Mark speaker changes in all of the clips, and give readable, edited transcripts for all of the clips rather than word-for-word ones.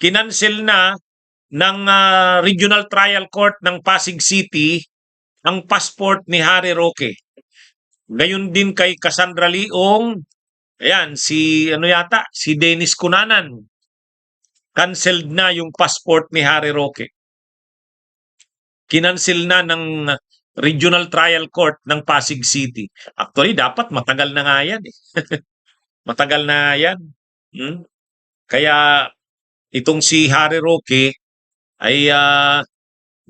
Speaker 1: kinancel na ng Regional Trial Court ng Pasig City ang passport ni Harry Roque. Gayon din kay Cassandra Leong, ayan, si ano yata, si Dennis Cunanan. Canceled na yung passport ni Harry Roque. Kinancel na ng Regional Trial Court ng Pasig City. Actually, dapat matagal na nga yan. Matagal na yan. Kaya itong si Harry Roque ay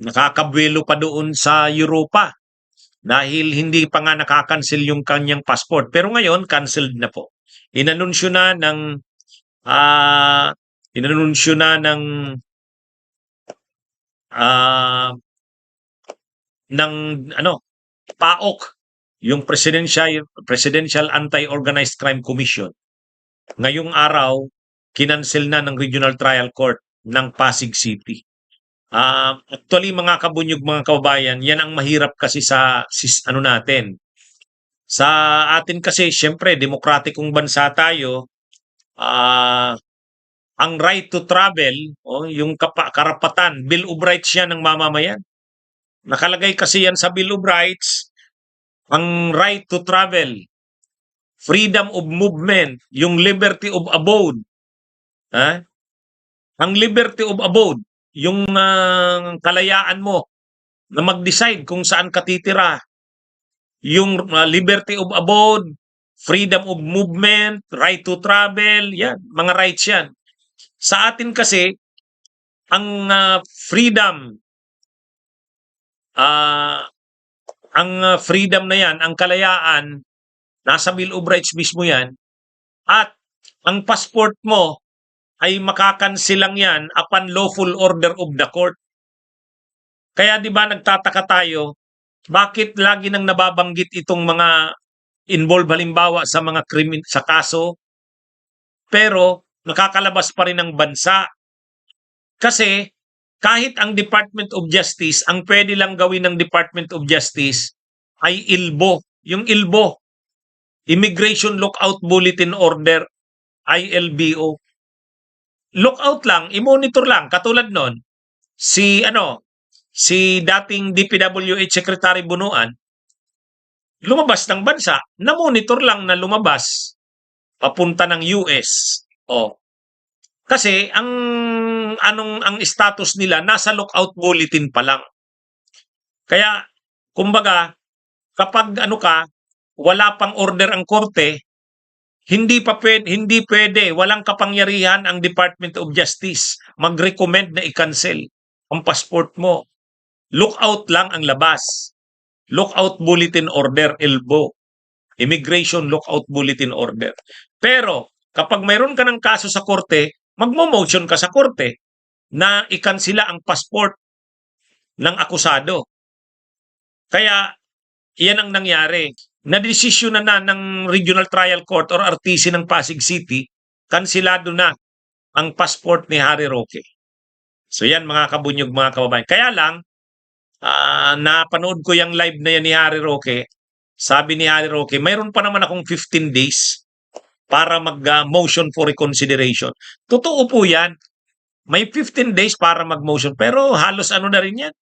Speaker 1: nakakabuelo pa doon sa Europa dahil hindi pa nga nakakancel yung kanyang passport. Pero ngayon, canceled na po. Inanunsyo na ng PAOK, yung Presidential Anti-Organized Crime Commission. Ngayong araw, kinancel na ng Regional Trial Court ng Pasig City. Actually, mga kabunyog, mga kababayan, yan ang mahirap kasi sa natin. Sa atin kasi, syempre, demokratikong bansa tayo, ang right to travel, yung karapatan, Bill of Rights yan ng mamamayan. Nakalagay kasi yan sa Bill of Rights, ang right to travel, freedom of movement, yung liberty of abode. Ang liberty of abode, yung kalayaan mo na mag-decide kung saan ka titira. Yung liberty of abode, freedom of movement, right to travel, yan, mga rights yan. Sa atin kasi, ang freedom na yan, ang kalayaan, nasa Bill of Rights mismo yan, at ang passport mo ay makakancel lang yan upon lawful order of the court. Kaya di ba nagtataka tayo, bakit lagi nang nababanggit itong mga involved halimbawa sa mga sa kaso, pero nakakalabas pa rin ng bansa? Kasi kahit ang Department of Justice, ang pwede lang gawin ng Department of Justice ay ILBO. Yung ILBO, Immigration Lookout Bulletin Order, ILBO. Lookout lang, i-monitor lang. Katulad nun, si dating DPWH Secretary Bunuan, lumabas ng bansa, na-monitor lang na lumabas papunta ng US. Kasi ang status nila nasa lookout bulletin pa lang. Kaya kumbaga kapag wala pang order ang korte, hindi pwede, walang kapangyarihan ang Department of Justice mag-recommend na i-cancel ang passport mo. Lookout lang ang labas. Lookout Bulletin Order, ILBO. Immigration Lookout Bulletin Order. Pero kapag mayroon ka ng kaso sa korte, magmo-motion ka sa korte na i-cancela ang passport ng akusado. Kaya iyan ang nangyari. Na-desisyon na ng Regional Trial Court or RTC ng Pasig City, kansilado na ang passport ni Harry Roque. So yan mga kabunyog, mga kababayan. Kaya lang, napanood ko yung live na yan ni Harry Roque. Sabi ni Harry Roque, mayroon pa naman akong 15 days para mag-motion for reconsideration. Totoo po yan. May 15 days para mag-motion. Pero halos na rin yan.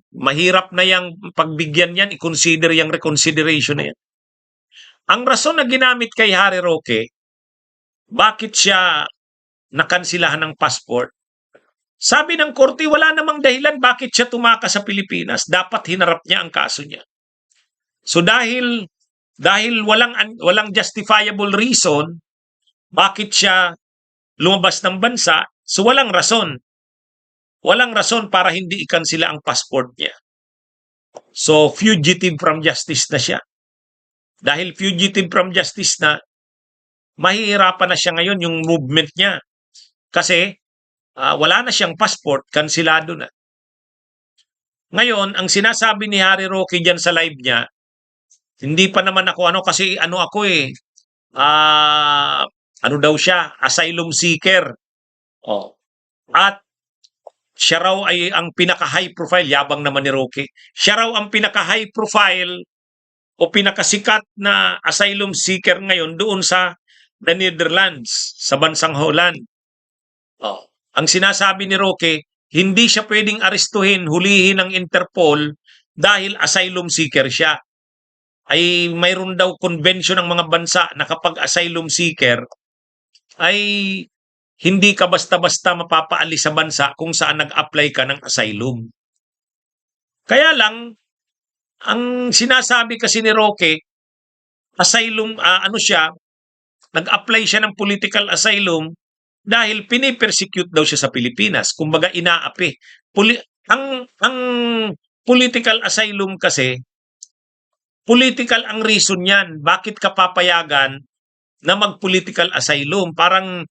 Speaker 1: Mahirap na yung pagbigyan yan, i-consider yung reconsideration na yan. Ang rason na ginamit kay Harry Roque, bakit siya nakansilahan ng passport? Sabi ng korte, wala namang dahilan bakit siya tumakas sa Pilipinas. Dapat hinarap niya ang kaso niya. So dahil walang justifiable reason bakit siya lumabas ng bansa, so walang rason. Walang rason para hindi ikansila ang passport niya. So fugitive from justice na siya. Dahil fugitive from justice na, mahihirapan na siya ngayon yung movement niya. Kasi wala na siyang passport, kansilado na. Ngayon, ang sinasabi ni Harry Roque dyan sa live niya, hindi pa naman ako kasi daw siya, asylum seeker. At siya raw ay ang pinaka-high profile, yabang naman ni Roque. Siya raw ang pinaka-high profile o pinakasikat na asylum seeker ngayon doon sa the Netherlands, sa bansang Holland. Oh. Ang sinasabi ni Roque, hindi siya pwedeng arestuhin, hulihin ng Interpol dahil asylum seeker siya. Ay mayroon daw convention ng mga bansa na kapag asylum seeker ay hindi ka basta-basta mapapaalis sa bansa kung saan nag-apply ka ng asylum. Kaya lang, ang sinasabi kasi ni Roque, asylum, ano siya, nag-apply siya ng political asylum dahil pinipersecute daw siya sa Pilipinas. Kumbaga inaapi. Ang political asylum kasi, political ang reason yan. Bakit ka papayagan na mag-political asylum? Parang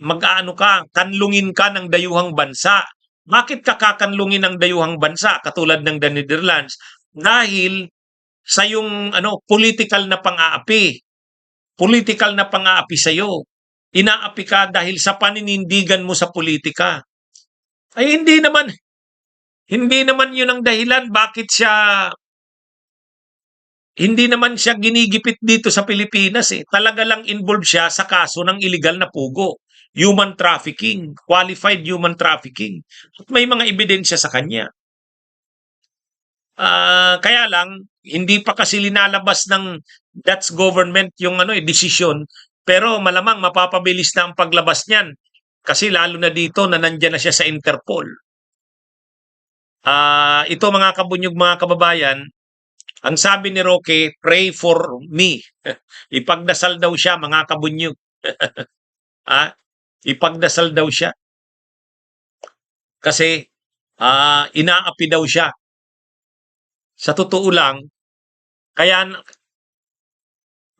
Speaker 1: mag-aano ka, kanlungin ka ng dayuhang bansa. Bakit ka kakanlungin ng dayuhang bansa katulad ng the Netherlands? Dahil sa yung political na pang-aapi. Political na pang-aapi sa iyo. Inaapi ka dahil sa paninindigan mo sa politika. Ay hindi naman 'yun ang dahilan bakit hindi naman siya ginigipit dito sa Pilipinas eh. Talaga lang involved siya sa kaso ng illegal na pugo. Human trafficking, qualified human trafficking. At may mga ebidensya sa kanya. Kaya lang, hindi pa kasi linalabas ng Dutch government yung desisyon. Pero malamang mapapabilis na ang paglabas niyan. Kasi lalo na dito na nandiyan na siya sa Interpol. Ito mga kabunyog, mga kababayan, ang sabi ni Roque, pray for me. Ipagdasal daw siya, mga kabunyog. Ipagdasal daw siya. Kasi inaapi daw siya. Sa totoo lang, kaya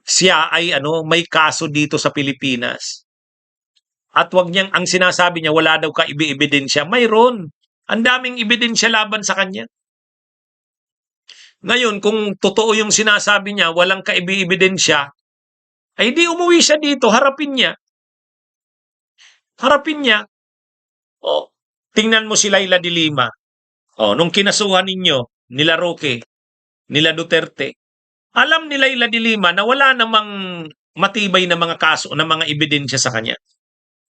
Speaker 1: siya ay may kaso dito sa Pilipinas. At ang sinasabi niya, wala daw ebidensya. Mayroon. Ang daming ebidensya laban sa kanya. Ngayon, kung totoo yung sinasabi niya, walang ebidensya, ay di umuwi siya dito, harapin niya. Harapin niya. Tingnan mo si Laila de Lima. Nung kinasuhan ninyo, nila Roque, nila Duterte, alam ni Laila de Lima na wala namang matibay na mga kaso, na mga ebidensya sa kanya.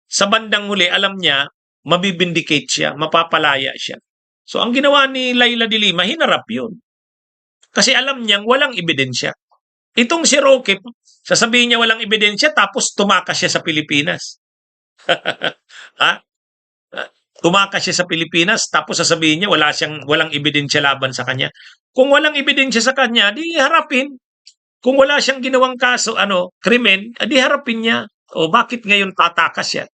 Speaker 1: Sa bandang huli, alam niya, mabibindicate siya, mapapalaya siya. So, ang ginawa ni Laila de Lima, hinarap yun. Kasi alam niyang walang ebidensya. Itong si Roque, sasabihin niya walang ebidensya, tapos tumakas siya sa Pilipinas. Tumakas siya sa Pilipinas, tapos sasabihin niya walang ebidensya laban sa kanya. Kung walang ebidensya sa kanya, di harapin. Kung wala siyang ginawang kaso, krimen, di harapin niya. Bakit ngayon tatakas siya?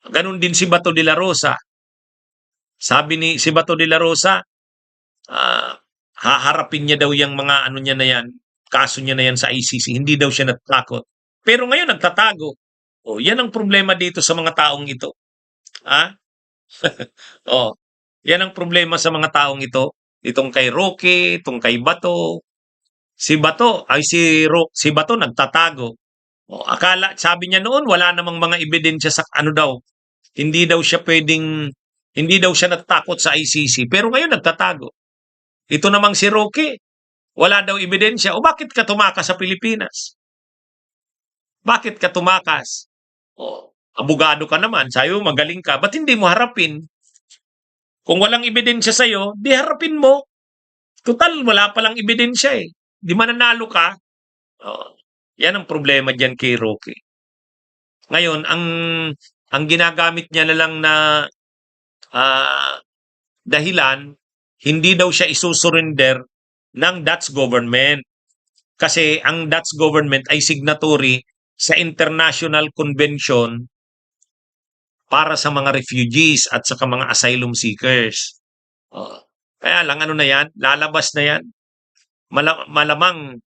Speaker 1: Ganun din si Bato de la Rosa. Sabi ni si Bato de la Rosa, haharapin niya daw yung mga niya na yan, kaso niya na yan sa ICC. Hindi daw siya natatakot. Pero ngayon nagtatago. Yan ang problema dito sa mga taong ito. Yan ang problema sa mga taong ito. Itong kay Roque, itong kay Bato. Si Bato nagtatago. Sabi niya noon, wala namang mga ebidensya sa daw. Hindi daw siya natatakot sa ICC. Pero ngayon nagtatago. Ito namang si Roque, wala daw ebidensya. Bakit ka tumakas sa Pilipinas? Bakit ka tumakas? Abogado ka naman, sayo magaling ka. Ba't hindi mo harapin? Kung walang ebidensya sa'yo, di harapin mo. Total, wala palang ebidensya eh. Di mananalo ka. Yan ang problema dyan kay Roque. Ngayon, ang ginagamit niya na lang na dahilan, hindi daw siya isusurrender ng Dutch government. Kasi ang Dutch government ay signatory sa International Convention para sa mga refugees at sa mga asylum seekers. Kaya lang na yan, lalabas na yan. Malamang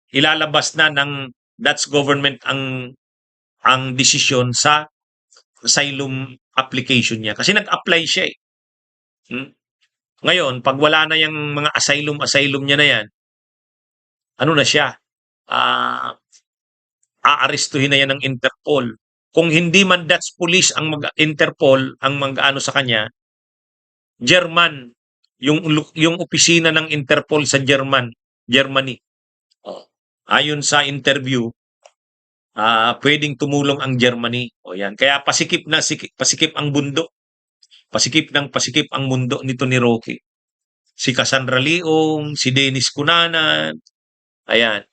Speaker 1: ilalabas na ng Dutch government ang desisyon sa asylum application niya. Kasi nag-apply siya eh. Ngayon, pag wala na yung mga asylum niya na yan, na siya? Aarestuhin na yan ng Interpol. Kung hindi man Dutch police ang Interpol ang sa kanya, German, yung opisina ng Interpol sa Germany. Ayon sa interview pwedeng tumulong ang Germany. O yan. Kaya pasikip ang mundo. Pasikip ang mundo nito ni Roque. Si Cassandra Leong, si Dennis Cunanan, ayan.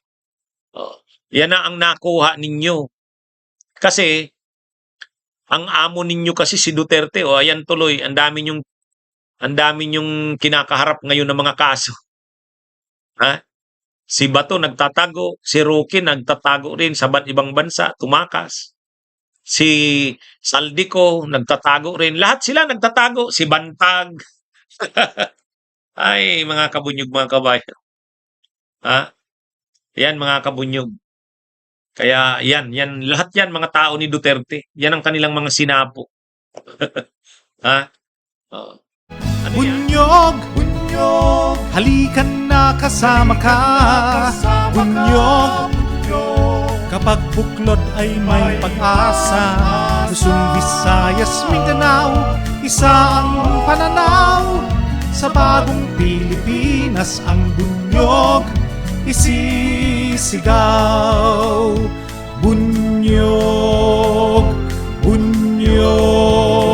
Speaker 1: Oh, yan na ang nakuha ninyo. Kasi, ang amo ninyo kasi si Duterte, o ayan tuloy, ang dami nyong kinakaharap ngayon ng mga kaso. Ha? Si Bato nagtatago, si Roque nagtatago rin sa ibang bansa, tumakas. Si Saldico nagtatago rin. Lahat sila nagtatago. Si Bantag. Ay, mga kabunyog, mga kabayan. Ha? Yan, mga kabunyog. Kaya yan, lahat yan mga tao ni Duterte. Yan ang kanilang mga sinapo. Ha? Oo. Ano yan?
Speaker 2: Bunyog, bunyog, halikan na kasama ka. Bunyog, kapag buklod ay may pag-asa. Luzon, Visayas, Mindanao, isa ang pananaw. Sa bagong Pilipinas ang bunyog isisigaw. Bunyog, bunyog.